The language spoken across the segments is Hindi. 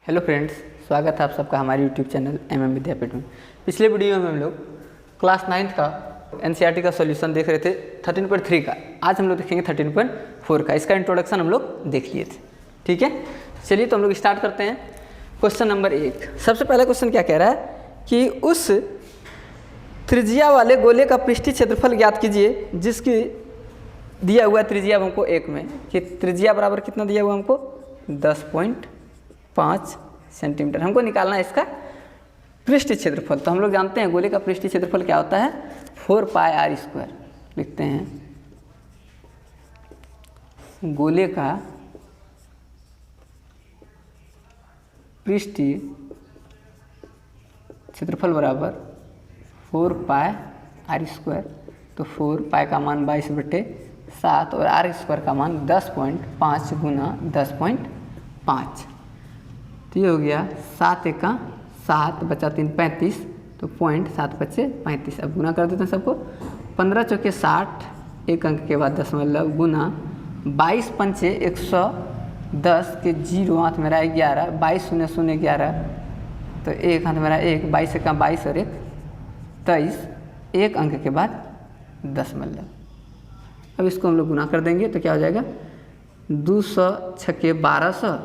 हेलो फ्रेंड्स, स्वागत है आप सबका हमारे यूट्यूब चैनल MM विद्यापीठ में। पिछले वीडियो में हम लोग क्लास 9th का NCERT का सॉल्यूशन देख रहे थे 13.3 का। आज हम लोग देखेंगे 13.4 का। इसका इंट्रोडक्शन हम लोग देख लिए थे। ठीक है, चलिए तो हम लोग स्टार्ट करते हैं। Question number 1। सबसे पहला क्वेश्चन क्या कह रहा है कि उस त्रिज्या वाले गोले का पृष्ठीय क्षेत्रफल ज्ञात कीजिए जिसकी दिया हुआ त्रिज्या हमको 1 में, कि त्रिज्या बराबर कितना दिया हुआ हमको 10.5 सेंटीमीटर। हमको निकालना है इसका पृष्ठीय क्षेत्रफल। तो हम लोग जानते हैं गोले का पृष्ठीय क्षेत्रफल क्या होता है, 4πr²। लिखते हैं गोले का पृष्ठीय क्षेत्रफल बराबर 4πr²। तो 4π का मान 22/7 और r² का मान 10.5 गुना 10.5। तो ये हो गया 7 × 7 बचा 3 35। तो 0.7 बचे 35। अब गुना कर देते हैं सबको। 15 चौके 60, एक अंक के बाद दशमलव, गुना 22 पंचे 110 के 0 हाथ मेरा 11, 22 0 0 11। तो एक हाथ मेरा 1, 22 का 22 और 1 23, एक अंक के बाद दशमलव। अब इसको हम लोग गुना कर देंगे तो क्या हो जाएगा 200 छक्के 1200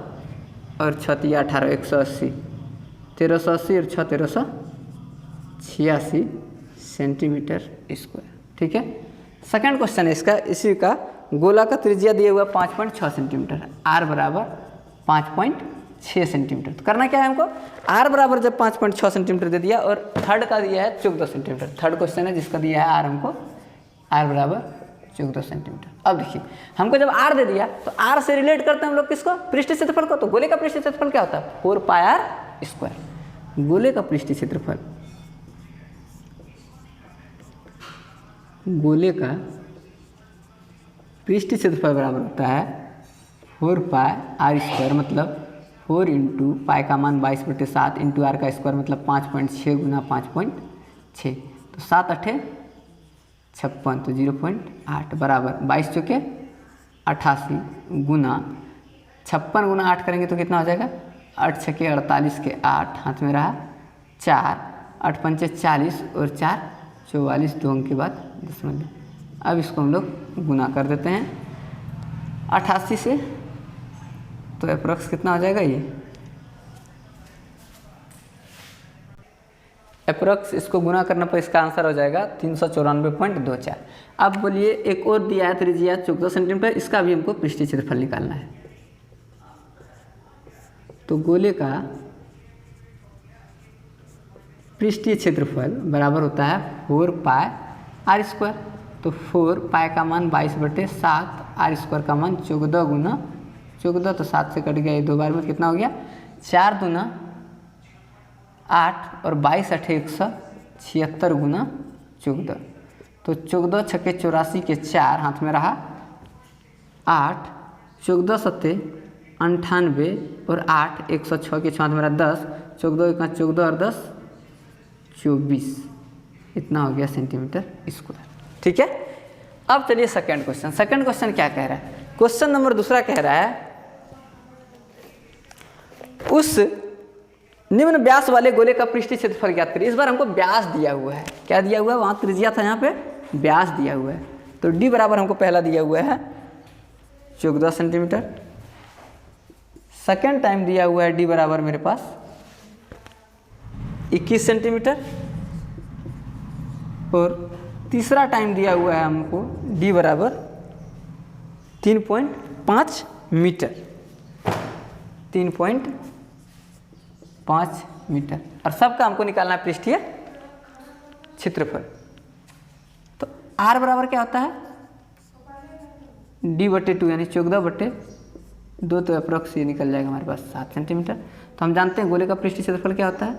और 6 18 180, 1380 और 6 1386 सेंटीमीटर स्क्वायर। ठीक है, सेकंड क्वेश्चन है इसका। इसी का गोला का त्रिज्या दिया हुआ 5.6 सेंटीमीटर, r बराबर 5.6 सेंटीमीटर। तो करना क्या है हमको, r बराबर जब 5.6 सेंटीमीटर दे दिया और थर्ड का दिया है 14 सेंटीमीटर। थर्ड क्वेश्चन है जिसका दिया है r हमको, r बराबर 14 सेंटीमीटर। अब देखिए हमको जब r दे दिया तो r से रिलेट करते हैं हम लोग किसको, पृष्ठीय क्षेत्रफल को। तो गोले का पृष्ठीय क्षेत्रफल क्या होता है 4πr²। गोले का पृष्ठीय क्षेत्रफल, गोले का पृष्ठीय क्षेत्रफल बराबर होता है 4πr², मतलब 4 × पाई का मान 22/7 × r का स्क्वायर, मतलब 5.6 गुना 5.6। तो 7 8 56, तो 0.8 बराबर 22 चौके 88 गुना 56 गुना 8 करेंगे तो कितना हो जाएगा 8 छक्के 48 के 8, हाथ में रहा 4, 8 पंचे 40 और 4 44, 2 अंक के बाद दशमलव। अब इसको हम लोग गुना कर देते हैं 88 से, तो अप्रॉक्स कितना हो जाएगा ये अप्रॉक्स। इसको गुना करने पर इसका आंसर हो जाएगा 394.24। अब बोलिए एक और दिया है त्रिज्या 14 सेंटीमीटर, इसका भी हमको पृष्ठीय क्षेत्रफल निकालना है। तो गोले का पृष्ठीय क्षेत्रफल बराबर होता है 4πr²। तो 4π का मान 22/7, r² का मान 14 गुना 14, तो 7 से कट गया ये 2 बार में, कितना हो गया 4 दूना 8 और 22 8 176 गुना 14। तो 14 छक्के 84 के 4, हाथ में रहा 8, 14 7 98 और 8 106 के 6 हाथ में रहा 10, 14 1 14 और 10 24, इतना हो गया सेंटीमीटर स्क्वायर। ठीक है, अब चलिए सेकंड क्वेश्चन। सेकंड क्वेश्चन क्या कह रहा है, क्वेश्चन नंबर दूसरा कह रहा है उस निम्न व्यास वाले गोले का पृष्ठीय क्षेत्रफल ज्ञात करिए। इस बार हमको व्यास दिया हुआ है, क्या दिया हुआ है, वहाँ त्रिज्या था, यहाँ पे व्यास दिया हुआ है। तो d बराबर हमको पहला दिया हुआ है 14 सेंटीमीटर, सेकेंड टाइम दिया हुआ है d बराबर मेरे पास 21 सेंटीमीटर, और तीसरा टाइम दिया हुआ है हमको d बराबर 3.5 मीटर, 3.5 मीटर। और सबका हमको निकालना है पृष्ठीय क्षेत्रफल। तो r बराबर क्या होता है d/2, यानी 14/2, तो अप्रॉक्स ये निकल जाएगा हमारे पास 7 सेंटीमीटर। तो हम जानते हैं गोले का पृष्ठीय क्षेत्रफल क्या होता है,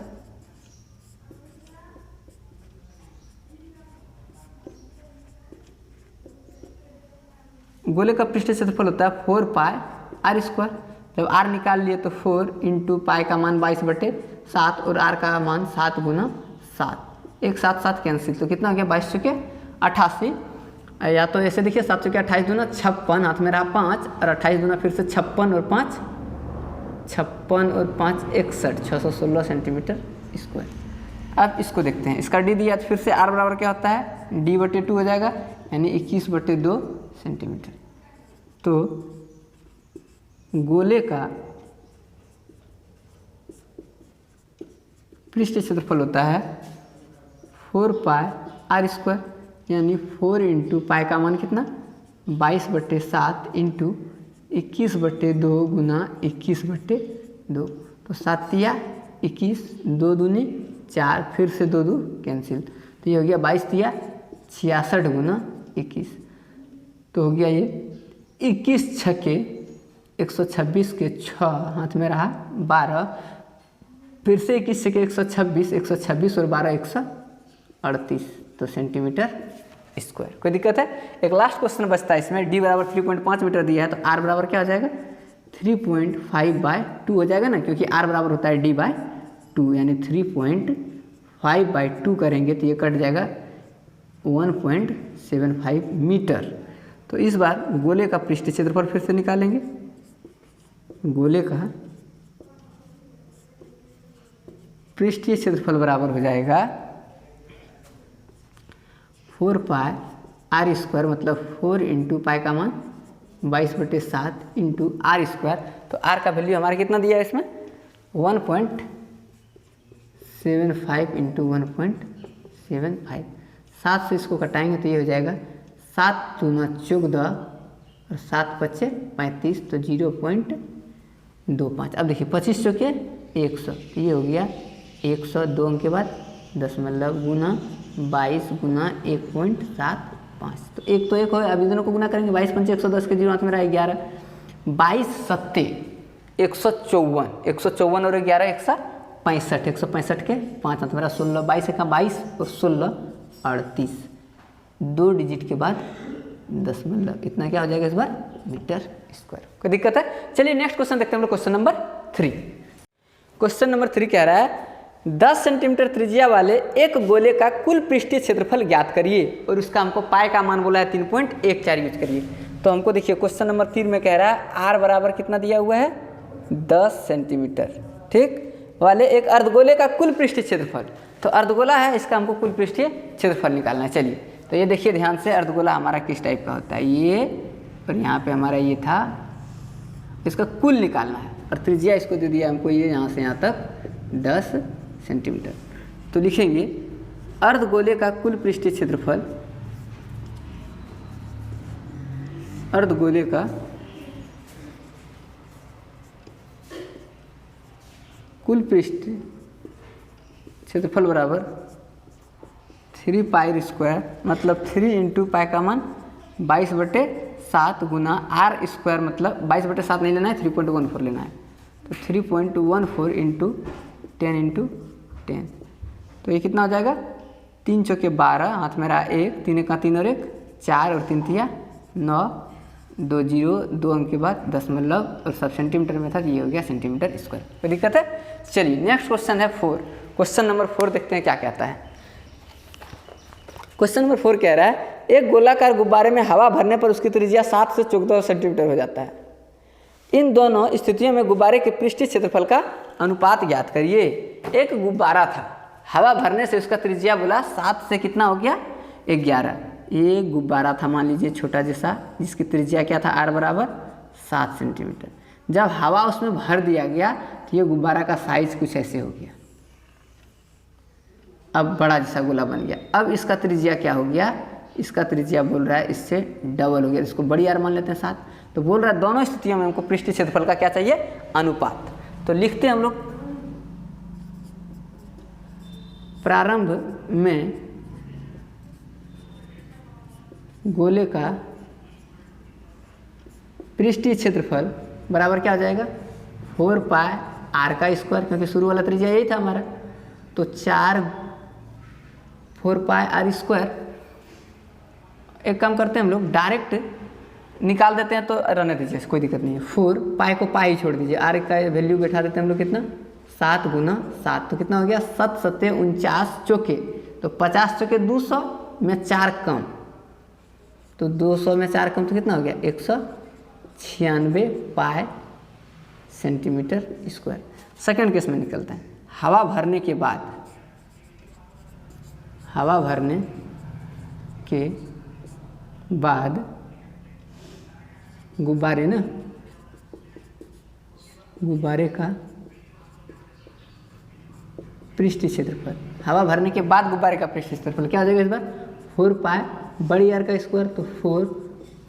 गोले का पृष्ठीय क्षेत्रफल होता है 4πr²। जब r निकाल लिए तो 4 × पाई का मान 22/7 और r का मान 7 गुना 7, 1 7 7 कैंसिल, तो कितना हो गया 22 चौके 88। या तो ऐसे देखिए 7 चौके 28 दूना 56, हाथ में रहा 5 और 28 दूना फिर से 56 और 5 56 और 5 61, 616 सेंटीमीटर स्क्वायर। अब इसको देखते हैं, इसका डी दिया तो फिर से आर बराबर क्या होता है, d/2 हो जाएगा, यानी 21/2 सेंटीमीटर। तो गोले का पृष्ठ क्षेत्रफल होता है 4πr², यानी 4 × पाई का मान कितना 22/7 इंटू 21/2 गुना 21/2। तो 7 तिया 21, 2 दूनी 4, फिर से 2 कैंसिल, तो ये हो गया 22 तिया 66 गुना 21। तो हो गया ये 21 छक्के 126 के 6 हाथ में रहा 12, फिर से 21 छक्के 126, 126 और 12 138 तो सेंटीमीटर स्क्वायर। कोई दिक्कत है? एक लास्ट क्वेश्चन बचता है इसमें, d बराबर 3.5 मीटर दिया है, तो r बराबर क्या हो जाएगा 3.5/2 हो जाएगा ना, क्योंकि r बराबर होता है d/2, यानी 3.5/2 करेंगे तो ये कट जाएगा 1.75 मीटर। तो इस बार गोले का पृष्ठ क्षेत्रफल फिर से निकालेंगे। गोले का पृष्ठीय क्षेत्रफल बराबर हो जाएगा 4πr², मतलब 4 × पाई का मान 22/7 इंटू r²। तो r का वैल्यू हमारा कितना दिया है इसमें 1.75 इंटू 1.75। 7 से इसको कटाएंगे तो ये हो जाएगा 7 दूना 14 और 7 पच्चे 35, तो 0.25। अब देखिए 25 चौके 100, तो ये हो गया 100, 2 अंक के बाद दशमलव गुना 22 गुना 1.75। तो एक तो एक हो, अब इन दोनों को गुना करेंगे, 22 पंचे 110 के 0 हाथ में रहा 11, 22 सत्ते 154, 154 और 11 165, 165 के 5 हाथ में रहा 16, 22 का 22 और 16 38, 2 डिजिट के बाद दशमलव, इतना क्या हो जाएगा इस बार मीटर स्क्वायर। कोई दिक्कत है? चलिए नेक्स्ट क्वेश्चन देखते हैं हम लोग, क्वेश्चन नंबर 3। क्वेश्चन नंबर 3 कह रहा है 10 सेंटीमीटर त्रिज्या वाले एक गोले का कुल पृष्ठीय क्षेत्रफल ज्ञात करिए, और उसका हमको पाई का मान बोला है 3.14 यूज करिए। तो हमको देखिए क्वेश्चन नंबर 3 में कह रहा है r बराबर कितना दिया हुआ है 10 सेंटीमीटर, ठीक, वाले एक अर्धगोले का कुल पृष्ठीय क्षेत्रफल। तो अर्धगोला है, इसका हमको कुल पृष्ठीय क्षेत्रफल निकालना है। चलिए तो ये देखिए ध्यान से, अर्धगोला हमारा किस टाइप का होता है, ये और यहाँ पे हमारा ये था, इसका कुल निकालना है, और त्रिज्या इसको दे दिया हमको ये यहाँ से यहाँ तक 10 सेंटीमीटर। तो लिखेंगे अर्धगोले का कुल पृष्ठीय क्षेत्रफल, अर्धगोले का कुल पृष्ठीय क्षेत्रफल बराबर 3πr², मतलब 3 × पाई का मान 22/7 गुना r², मतलब 22/7 नहीं लेना है, 3.14 लेना है, तो 3.14 इंटू 10 × 10। तो ये कितना हो जाएगा 3 चौके 12, हाथ में रहा 1, 3 का 3 और 1 4 और 3 तिया 9, 2 0, 2 अंक के बाद दशमलव और सब सेंटीमीटर में था, ये हो गया सेंटीमीटर स्क्वायर। कोई दिक्कत है? चलिए नेक्स्ट क्वेश्चन है 4। क्वेश्चन नंबर 4 देखते हैं क्या कहता है। क्वेश्चन नंबर 4 कह रहा है एक गोलाकार गुब्बारे में हवा भरने पर उसकी त्रिज्या 7 से 14 सेंटीमीटर हो जाता है। इन दोनों स्थितियों में गुब्बारे के पृष्ठीय क्षेत्रफल का अनुपात ज्ञात करिए। एक गुब्बारा था, हवा भरने से उसका त्रिज्या बोला 7 से कितना हो गया 11। एक गुब्बारा था मान लीजिए छोटा जैसा, जिसकी त्रिज्या क्या था r बराबर 7 सेंटीमीटर। जब हवा उसमें भर दिया गया तो ये गुब्बारा का साइज कुछ ऐसे हो गया, अब बड़ा जैसा गोला बन गया। अब इसका त्रिज्या क्या हो गया, इसका त्रिज्या बोल रहा है इससे डबल हो गया, इसको बड़ी r मान लेते हैं 7। तो बोल रहा है दोनों स्थितियों में हमको पृष्ठीय क्षेत्रफल का क्या चाहिए, अनुपात। तो लिखते हैं हम लोग, प्रारंभ में गोले का पृष्ठीय क्षेत्रफल बराबर क्या हो जाएगा 4πr², क्योंकि शुरू वाला त्रिज्या यही था हमारा, तो 4πr²। एक काम करते हैं हम लोग, डायरेक्ट निकाल देते हैं, तो रहने दीजिए, कोई दिक्कत नहीं है। 4 पाई को पाई छोड़ दीजिए, r का वैल्यू बैठा देते हैं हम लोग कितना 7 गुना 7, तो कितना हो गया 7 सत्ते 49 चौके, तो 50 चौके 200 में 4 कम, तो 200 में 4 कम तो कितना हो गया 196 पाई सेंटीमीटर स्क्वायर। सेकंड केस में निकलता है, हवा भरने के बाद गुब्बारे का पृष्ठ क्षेत्रफल, हवा भरने के बाद गुब्बारे का पृष्ठ क्षेत्रफल क्या हो जाएगा इस बार 4 पाई बड़ी आर का स्क्वायर, तो 4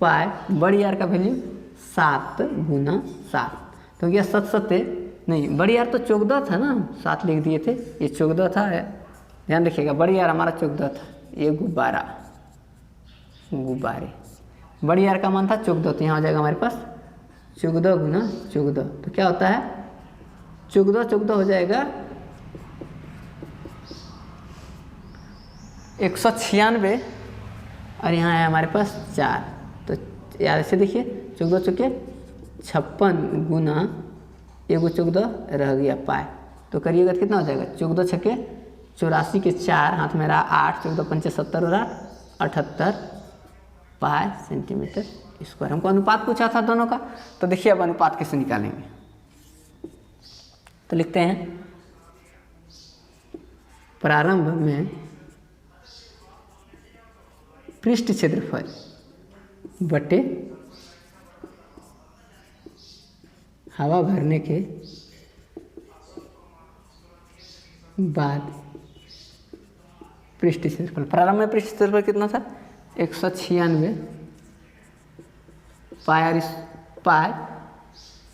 पाई बड़ी आर का वैल्यू 7 गुना 7, तो क्या 7 7 नहीं, बड़ी आर तो 14 था ना, 7 लिख दिए थे, ये 14 था, ध्यान रखिएगा बड़ी आर हमारा 14 था, ये गुब्बारे बड़ी आर का मान था 14, तो यहाँ हो जाएगा हमारे पास 14 गुना 14, तो क्या होता है 14 हो जाएगा 196, और यहाँ है हमारे पास 4, तो यार ऐसे देखिए 14 चौके 56 गुना 14 रह गया पाए, तो करिएगा कितना हो जाएगा 14 छक्के 84 के 4 हाथ में रहा 8, 14 पंचे 70 हो रहा 78 पाई सेंटीमीटर स्क्वायर। हमको अनुपात पूछा था दोनों का, तो देखिए अब अनुपात कैसे निकालेंगे, तो लिखते हैं प्रारंभ में पृष्ठ क्षेत्रफल बटे हवा भरने के बाद पृष्ठ क्षेत्रफल। प्रारंभ में पृष्ठ क्षेत्रफल कितना था 196 पाई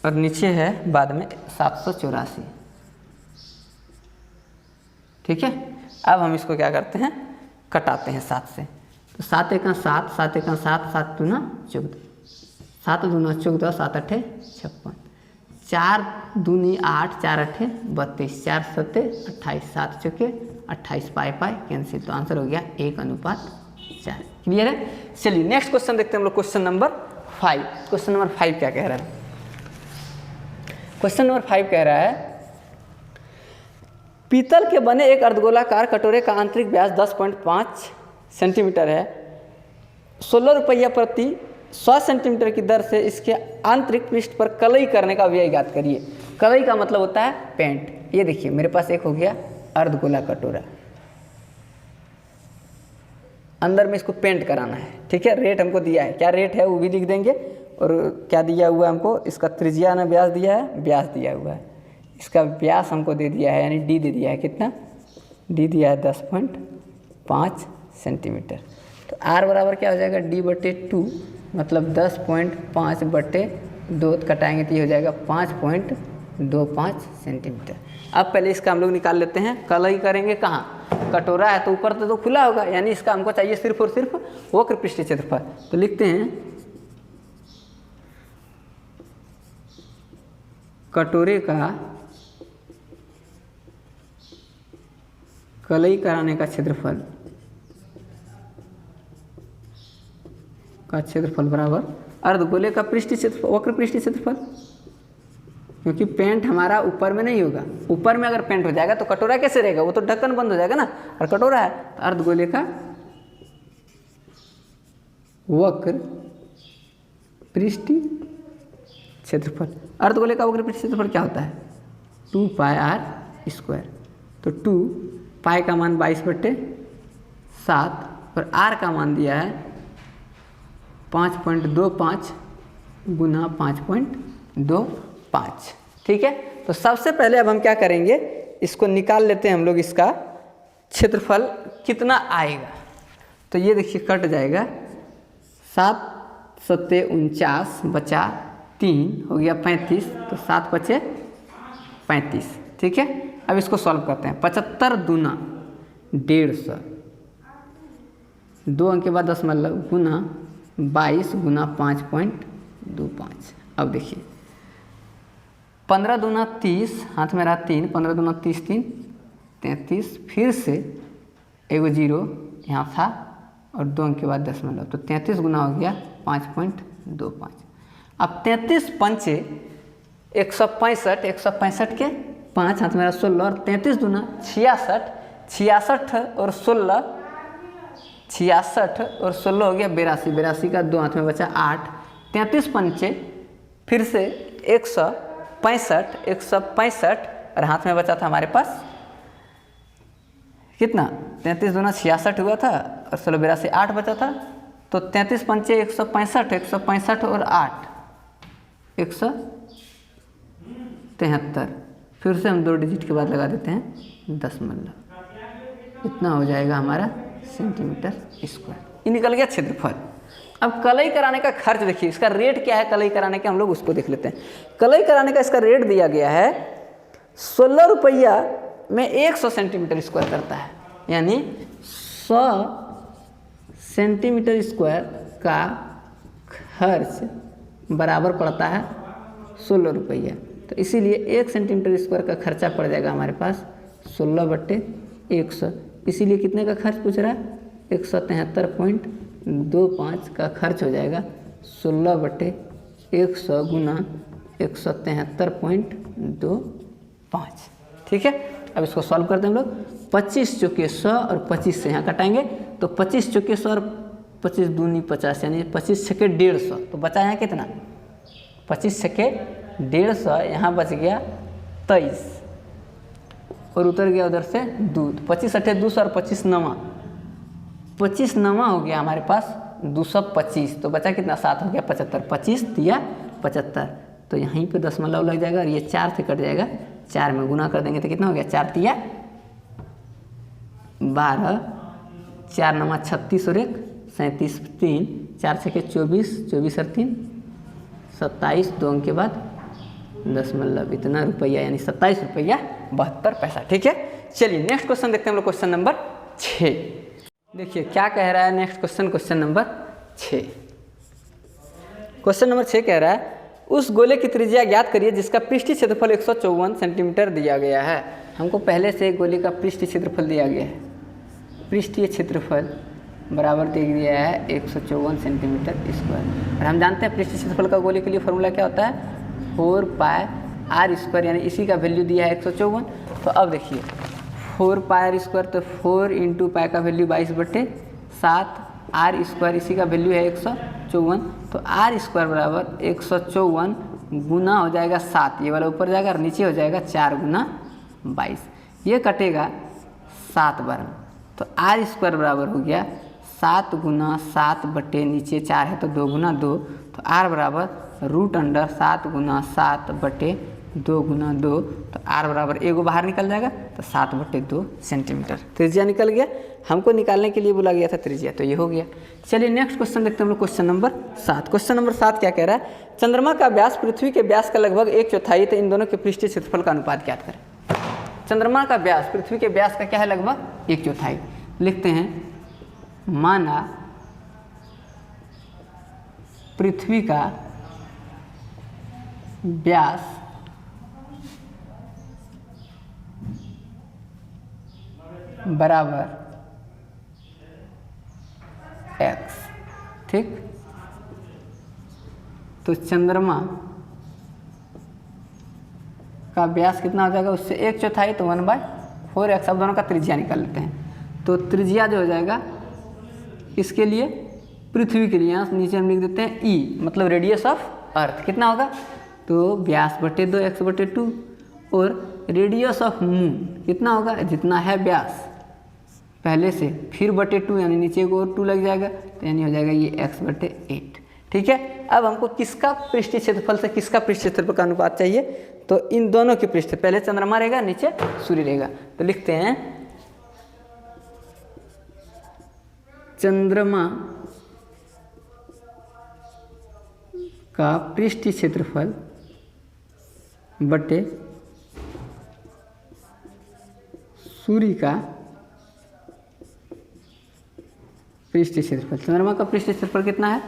और नीचे है बाद में 784, ठीक है। अब हम इसको क्या करते हैं कटाते हैं 7 से, तो 7 एका 7, 7 एका 7, 7 दूना 14, 7 दूना 14, 7 अठे 56, 4 दूनी 8, 4 अठे 32, 4 सत्ते 28, 7 चौके 28 पाई कैंसिल, तो आंसर हो गया 1:4। क्लियर है। चलिए नेक्स्ट क्वेश्चन देखते हैं हम लोग, क्वेश्चन नंबर 5। क्वेश्चन नंबर 5 क्या कह रहा है, क्वेश्चन नंबर 5 कह रहा है पीतल के बने एक अर्धगोलाकार कटोरे का आंतरिक व्यास 10.5 सेंटीमीटर है, 16 रुपया प्रति 100 सेंटीमीटर की दर से इसके आंतरिक पृष्ठ पर कलई करने का व्यय ज्ञात करिए। कलई का मतलब होता है पेंट। ये देखिए मेरे पास एक हो गया अर्धगोला कटोरा, अंदर में इसको पेंट कराना है, ठीक है। रेट हमको दिया है, क्या रेट है वो भी लिख देंगे, और क्या दिया हुआ है हमको, इसका त्रिज्या ने व्यास दिया है, व्यास दिया हुआ है, इसका व्यास हमको दे दिया है, यानी डी दे दिया है, कितना डी दिया है 10.5 सेंटीमीटर। तो आर बराबर क्या हो जाएगा D/2, मतलब 10.5/2 कटाएंगे तो ये हो जाएगा 5.25 सेंटीमीटर। अब पहले इसका हम लोग निकाल लेते हैं, कलई करेंगे कहाँ, कटोरा है तो ऊपर तो खुला होगा, यानी इसका हमको चाहिए सिर्फ और सिर्फ वक्र पृष्ठ क्षेत्रफल। तो लिखते हैं कटोरे का कलई कराने का क्षेत्रफल बराबर अर्धगोले का पृष्ठ क्षेत्रफल, वक्र पृष्ठ क्षेत्रफल, क्योंकि पेंट हमारा ऊपर में नहीं होगा, ऊपर में अगर पेंट हो जाएगा तो कटोरा कैसे रहेगा, वो तो ढक्कन बंद हो जाएगा ना, और कटोरा है तो अर्धगोले का वक्र पृष्ठ क्षेत्रफल। अर्धगोले का वक्र पृष्ठ क्षेत्रफल क्या होता है 2 पाई r स्क्वायर, तो 2 पाई का मान 22/7 और r का मान दिया है 5.25 गुना 5.25, ठीक है। तो सबसे पहले अब हम क्या करेंगे, इसको निकाल लेते हैं हम लोग, इसका क्षेत्रफल कितना आएगा। तो ये देखिए कट जाएगा, 7 7 49 बचा 3 हो गया 35, तो 7 5 35, ठीक है। अब इसको सॉल्व करते हैं, 75 दूना 150, 2 अंक के बाद 10 मतलब गुना 22 गुना 5.25। अब देखिए 15 दूना 30, हाथ में रहा 3, 15 दूना 30, 3 33, फिर से एगो 0 यहाँ था और 2 अंक के बाद 10 मतलब, तो 33 गुना हो गया 5.25। अब 33 पंचे 165, 165 के 5 हाथ में रहा 16 और 33 दूना 66, 66 और 16, 66 और 16 हो गया 82, 82 का 2 हाथ में बचा 8, 33 पंचे फिर से 165 और हाथ में बचा था हमारे पास कितना 33 दूना 66 हुआ था और 16 82 8 बचा था। तो 33 पंचे 165 और 8 173। फिर से हम 2 डिजिट के बाद लगा देते हैं दशमलव, इतना हो जाएगा हमारा सेंटीमीटर स्क्वायर। ये निकल गया क्षेत्रफल। अब कलई कराने का खर्च देखिए, इसका रेट क्या है कलई कराने के, हम लोग उसको देख लेते हैं। कलई कराने का इसका रेट दिया गया है 16 रुपया में 100 सेंटीमीटर स्क्वायर करता है, यानी 100 सेंटीमीटर स्क्वायर का खर्च बराबर पड़ता है 16 रुपया। तो इसीलिए 1 सेंटीमीटर स्क्वायर का खर्चा पड़ जाएगा हमारे पास 16/100। इसीलिए कितने का खर्च पूछ रहा है 173.25 का खर्च हो जाएगा 16/100 गुना 173.25। ठीक है, अब इसको सॉल्व करते हैं हम लोग। 25 चौके 100 और 25 से यहाँ कटाएंगे तो 25 चौके 100 और 25 दूनी 50, यानी 25 छके 150। तो बचा यहाँ कितना 25 छके 150, यहाँ बच गया 23 और उतर गया उधर से दूध। 25 अठे 200 और 25 नवा 25 नवा हो गया हमारे पास 225। तो बचा कितना 7 हो गया 75। 25 दिया 75, तो यहीं पे दशमलव लग जाएगा और ये 4 से कट जाएगा, 4 में गुना कर देंगे तो कितना हो गया 4 तिया 12, 4 नवा 36 और 1 37, 3 4 छके 24, 24 और 3 27, 2 अंक के बाद दशमलव, इतना रुपया यानी 27 रुपया 72 पैसा। ठीक है, चलिए नेक्स्ट क्वेश्चन देखते हैं हम लोग। क्वेश्चन नंबर 6 देखिए क्या कह रहा है next question. Question number 6, question number 6 कह रहा है उस गोले की त्रिज्या ज्ञात करिए जिसका पृष्ठीय क्षेत्रफल 154 सेंटीमीटर दिया गया है। हमको पहले से गोले का पृष्ठीय क्षेत्रफल दिया गया है, पृष्ठीय क्षेत्रफल बराबर दे दिया है 154 सेंटीमीटर स्क्वायर। और हम जानते हैं पृष्ठीय क्षेत्रफल का गोले के लिए फॉर्मूला क्या होता है 4πr², यानी इसी का वैल्यू दिया है 154। तो अब देखिए 4πr², तो 4 × पाई का वैल्यू 22/7, r² इसी का वैल्यू है 154। तो r² बराबर 154 गुना हो जाएगा 7, ये वाला ऊपर जाएगा और नीचे हो जाएगा 4 गुना 22, ये कटेगा 7 बार में। तो r² बराबर हो गया 7 गुना 7 बटे नीचे 4 है तो 2 गुना 2, तो r बराबर √7 गुना 7 बटे 2 गुना 2, तो r बराबर एगो बाहर निकल जाएगा तो 7/2 सेंटीमीटर त्रिज्या निकल गया। हमको निकालने के लिए बोला गया था त्रिज्या, तो ये हो गया। चलिए नेक्स्ट क्वेश्चन देखते हैं हम लोग। Question number 7। क्वेश्चन नंबर 7 क्या कह रहा है चंद्रमा का व्यास पृथ्वी के व्यास का लगभग 1/4, तो इन दोनों के पृष्ठीय क्षेत्रफल का अनुपात ज्ञात करें। चंद्रमा का व्यास पृथ्वी के व्यास का क्या है लगभग 1/4। लिखते हैं माना पृथ्वी का व्यास बराबर x, ठीक। तो चंद्रमा का व्यास कितना हो जाएगा उससे 1/4, तो 1/4x। अब दोनों का त्रिज्या निकाल लेते हैं। तो त्रिज्या जो हो जाएगा इसके लिए पृथ्वी के लिए यहाँ नीचे हम लिख देते हैं e, मतलब रेडियस ऑफ अर्थ कितना होगा तो व्यास बटे 2 x/2, और रेडियस ऑफ मून कितना होगा जितना है व्यास पहले से फिर बटे 2, यानी नीचे को और 2 लग जाएगा, तो यानी हो जाएगा ये x/8। ठीक है, अब हमको किसका पृष्ठीय क्षेत्रफल से किसका पृष्ठीय क्षेत्रफल का अनुपात चाहिए, तो इन दोनों के पृष्ठ, पहले चंद्रमा रहेगा नीचे सूर्य रहेगा। तो लिखते हैं चंद्रमा का पृष्ठीय क्षेत्रफल बटे सूर्य का पृष्ठीय क्षेत्रफल। चंद्रमा का पृष्ठीय क्षेत्रफल कितना है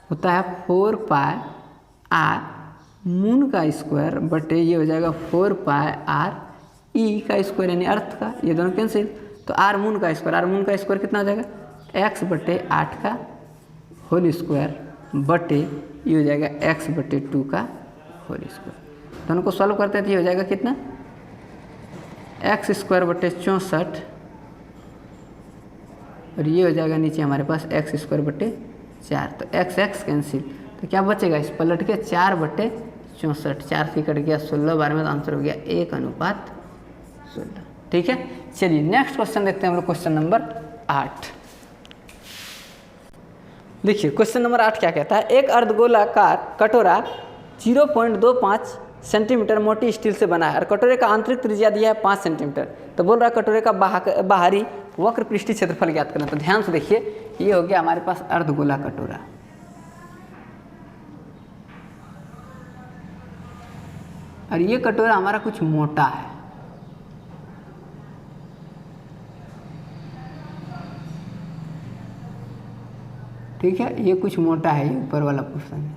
होता है 4πr मून का स्क्वायर बटे ये हो जाएगा 4πr ई का स्क्वायर, यानी अर्थ का, ये दोनों कैंसिल। तो आर मून का स्क्वायर कितना हो जाएगा x/8 का होल स्क्वायर बटे ये हो जाएगा x/2 का होल स्क्वायर। दोनों को सॉल्व करते हैं तो ये हो जाएगा कितना x² बटे 64, और ये हो जाएगा नीचे हमारे पास x² बटे 4। तो x कैंसिल, तो क्या बचेगा इस पलट के 4/64 64, 4 से कट गया 16, 12 में तो आंसर हो गया 1:16। ठीक है, चलिए नेक्स्ट क्वेश्चन देखते हैं हम लोग, क्वेश्चन नंबर 8। देखिए क्वेश्चन नंबर 8 क्या कहता है, एक अर्धगोलाकार कटोरा 0.25 सेंटीमीटर मोटी स्टील से बना है और कटोरे का आंतरिक त्रिज्या दिया है 5 सेंटीमीटर। तो बोल रहा है कटोरे का बाहरी वक्र पृष्ठीय क्षेत्रफल ज्ञात करना। तो ध्यान से देखिए, ये हो गया हमारे पास अर्धगोला कटोरा, और ये कटोरा हमारा कुछ मोटा है। ठीक है, ये कुछ मोटा है, ये ऊपर वाला पोर्शन है।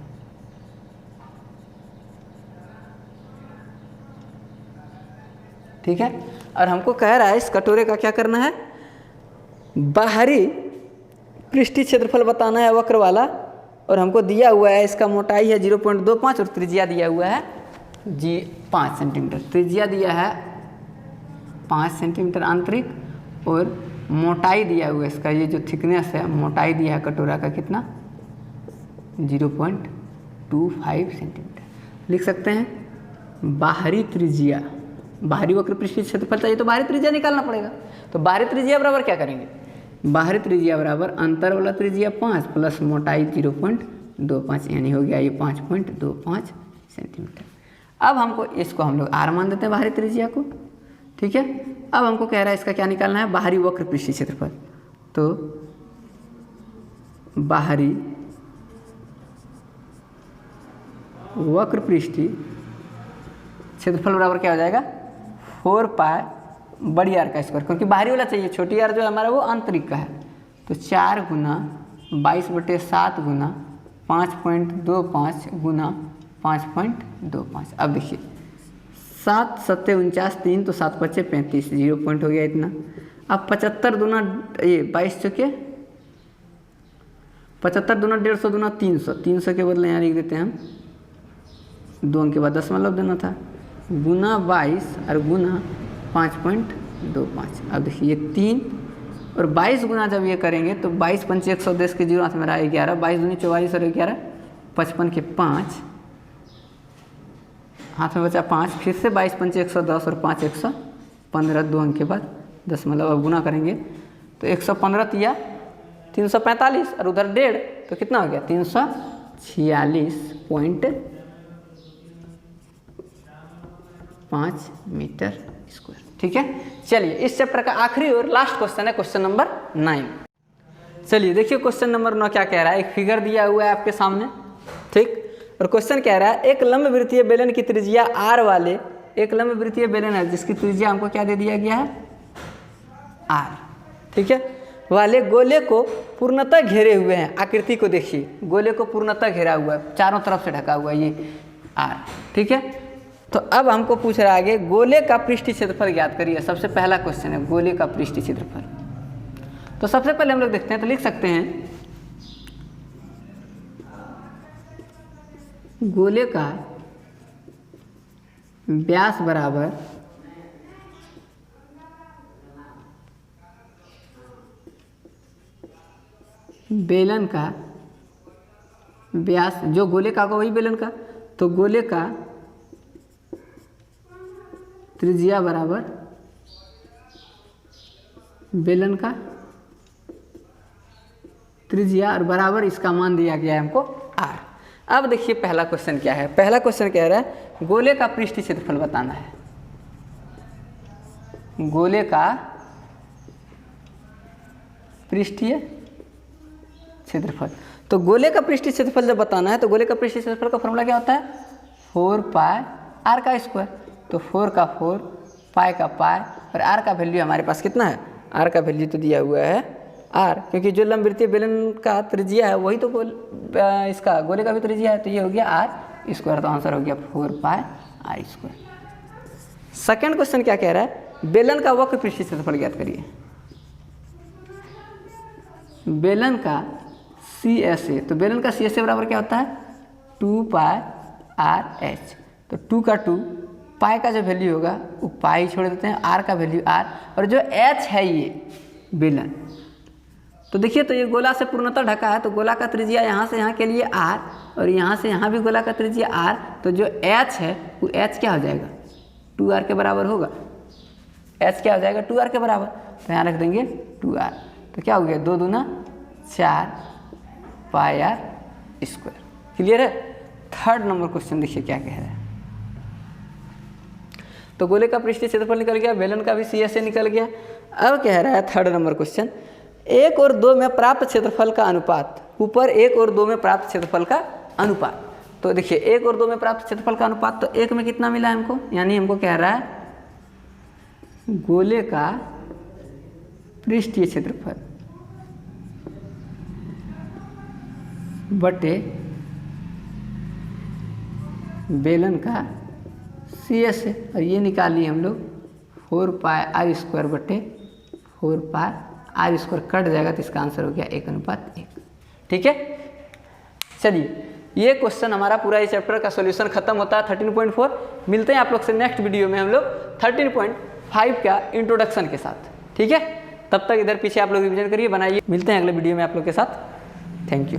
ठीक है, और हमको कह रहा है इस कटोरे का क्या करना है, बाहरी पृष्ठीय क्षेत्रफल बताना है वक्र वाला, और हमको दिया हुआ है इसका मोटाई है 0.25 और त्रिज्या दिया हुआ है 5 सेंटीमीटर। त्रिज्या दिया है 5 सेंटीमीटर आंतरिक, और मोटाई दिया हुआ है इसका, ये जो थिकनेस है, मोटाई दिया है कटोरा का कितना, 0.25 सेंटीमीटर। लिख सकते हैं बाहरी त्रिज्या, बाहरी वक्र पृष्ठीय क्षेत्रफल चाहिए तो बाहरी त्रिज्या निकालना पड़ेगा। तो बाहरी त्रिज्या बराबर क्या करेंगे, बाहरी त्रिज्या बराबर अंतर वाला त्रिज्या 5 प्लस मोटाई 0.25, यानी हो गया ये 5.25 सेंटीमीटर। अब हमको इसको हम लोग आर मान देते हैं बाहरी त्रिज्या को। ठीक है, अब हमको कह रहा है इसका क्या निकालना है, बाहरी वक्र पृष्ठीय क्षेत्रफल। तो बाहरी वक्र पृष्ठीय क्षेत्रफल बराबर क्या हो जाएगा, 4 पाई बड़ी आर का स्क्वायर, क्योंकि बाहरी वाला चाहिए, छोटी आर जो हमारा वो आंतरिक का है। तो 4 गुना 22/7 गुना 5.25 गुना 5.25। अब देखिए 7 7 49, 3 तो 7 5 35, 0 पॉइंट हो गया इतना। अब 75 दूना ये 22 चौके 75 दूना 150 दूना 300, 300 के बदले यहाँ लिख देते हैं हम 2 अंक के बाद दशमलव देना था, गुना 22 और गुना 5.25। अब देखिए 3 और 22 गुना जब ये करेंगे तो 22 पंच 110 के 0 हाथ में रहा 11, 22 दूनी 44 और 11 55 के 5 हाथ में बचा 5, फिर से 22 पंच 110 और 5 115, 2 अंक के बाद दशमलव। अब गुना करेंगे तो 115 तिया 345 और उधर 1.5 तो कितना हो गया 346.5 मीटर स्क्वायर। ठीक है, चलिए इस चैप्टर का आखिरी और लास्ट क्वेश्चन है क्वेश्चन नंबर 9। चलिए देखिए क्वेश्चन नंबर 9 क्या कह रहा है, एक फिगर दिया हुआ है आपके सामने। ठीक, और क्वेश्चन कह रहा है एक लंबवृत्तीय बेलन की त्रिज्या r वाले, एक लंबवृत्तीय बेलन है जिसकी त्रिज्या हमको क्या दे दिया गया है r। ठीक है, वाले गोले को पूर्णतः घेरे हुए हैं। आकृति को देखिए, गोले को पूर्णतः घेरा हुआ है, चारों तरफ से ढका हुआ है ये r। ठीक है, तो अब हमको पूछ रहा है आगे गोले का पृष्ठीय क्षेत्रफल ज्ञात करिए। सबसे पहला क्वेश्चन है गोले का पृष्ठीय क्षेत्रफल। तो सबसे पहले हम लोग देखते हैं, तो लिख सकते हैं गोले का व्यास बराबर बेलन का व्यास, जो गोले का होगा वही बेलन का, तो गोले का त्रिज्या बराबर बेलन का त्रिज्या और बराबर इसका मान दिया गया है हमको r। अब देखिए पहला क्वेश्चन क्या है, पहला क्वेश्चन कह रहा है गोले का पृष्ठीय क्षेत्रफल बताना है। गोले का पृष्ठीय क्षेत्रफल, तो गोले का पृष्ठीय क्षेत्रफल जब बताना है तो गोले का पृष्ठीय क्षेत्रफल का फॉर्मूला क्या होता है 4 पाई r का स्क्वायर। तो 4 का 4 पाई का पाई और r का वैल्यू हमारे पास कितना है, r का वैल्यू तो दिया हुआ है r, क्योंकि जो लंबवृत्तीय बेलन का त्रिज्या है वही तो इसका गोले का भी त्रिज्या है, तो ये हो गया r स्क्वायर। तो आंसर हो गया 4 पाई r स्क्वायर। सेकेंड क्वेश्चन क्या कह रहा है, बेलन का वक्र पृष्ठीय क्षेत्रफल ज्ञात करिए। बेलन का CSA, तो बेलन का CSA बराबर क्या होता है 2 पाई RH। तो 2 का 2 पाई का जो वैल्यू होगा वो पाई छोड़ देते हैं, r का वैल्यू r, और जो h है ये बेलन, तो देखिए, तो ये गोला से पूर्णतः ढका है, तो गोला का त्रिज्या यहाँ से यहाँ के लिए r और यहाँ से यहाँ भी गोला का त्रिज्या r, तो जो h है वो h क्या हो जाएगा, 2r के बराबर होगा। h क्या हो जाएगा, 2r के बराबर, तो यहाँ रख देंगे 2r। तो क्या हो गया, 2 दूना 4 पाई r स्क्वायर। क्लियर है। थर्ड नंबर क्वेश्चन देखिए क्या कह रहा है। तो गोले का पृष्ठीय क्षेत्रफल निकल गया, बेलन का भी सी से निकल गया। अब कह रहा है थर्ड नंबर क्वेश्चन, 1 और 2 में प्राप्त क्षेत्रफल का अनुपात, ऊपर 1 और 2 में प्राप्त क्षेत्रफल का अनुपात। तो देखिए 1 और 2 में प्राप्त क्षेत्रफल का अनुपात, तो 1 में कितना मिला हमको, यानी हमको कह रहा है गोले का पृष्ठीय क्षेत्रफल बटे बेलन का सी एस है, और ये निकालिए हम लोग 4 पाई r स्क्वायर बटे 4 पाई r स्क्वायर, कट जाएगा तो इसका आंसर हो गया 1:1। ठीक है। चलिए, ये क्वेश्चन हमारा पूरा इस चैप्टर का सॉल्यूशन खत्म होता है 13.4। मिलते हैं आप लोग से नेक्स्ट वीडियो में हम लोग 13.5 का इंट्रोडक्शन के साथ। ठीक है, तब तक इधर पीछे आप लोग रिविजन करिए, बनाइए। मिलते हैं अगले वीडियो में आप लोग के साथ। Thank you.